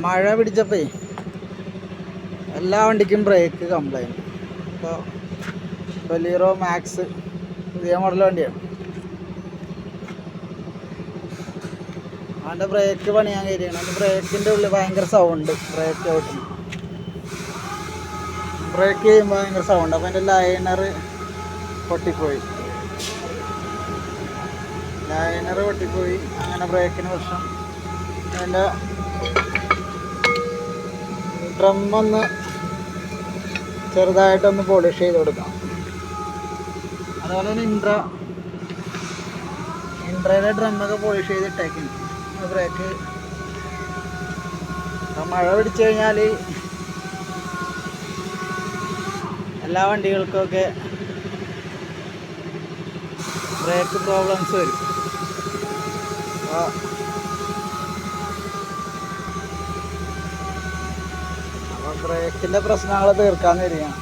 മഴ പിടിച്ചപ്പോ എല്ലാ വണ്ടിക്കും break complaint. ഇപ്പോൾ ബൊലീറോ മാക്സ് പുതിയ മോഡൽ വണ്ടിയാണ്. അവൻ്റെ ബ്രേക്ക് പണിയാൻ കയറിയാണ്. അവൻ്റെ ബ്രേക്കിൻ്റെ ഉള്ളിൽ ഭയങ്കര സൗണ്ട്. ബ്രേക്ക് ഔട്ടിന് ബ്രേക്ക് ചെയ്യുമ്പോൾ ഭയങ്കര സൗണ്ട്. അപ്പോൾ എൻ്റെ ലൈനർ പൊട്ടിപ്പോയി. അങ്ങനെ ബ്രേക്കിന് പ്രശ്നം. അതിൻ്റെ ഡ്രമ്മൊന്ന് ചെറുതായിട്ടൊന്ന് പോളിഷ് ചെയ്ത് കൊടുക്കാം. അതുപോലെ തന്നെ ഇൻട്രയുടെ ഡ്രമ്മൊക്കെ പോളിഷ് ചെയ്തിട്ടേക്കും. ബ്രേക്ക് മഴ പിടിച്ചു കഴിഞ്ഞാൽ എല്ലാ വണ്ടികൾക്കൊക്കെ ബ്രേക്ക് പ്രോബ്ലംസ് വരും. അപ്പോൾ ബ്രേക്കിൻ്റെ പ്രശ്നങ്ങൾ തീർക്കാമെന്ന് വരികയാണ്.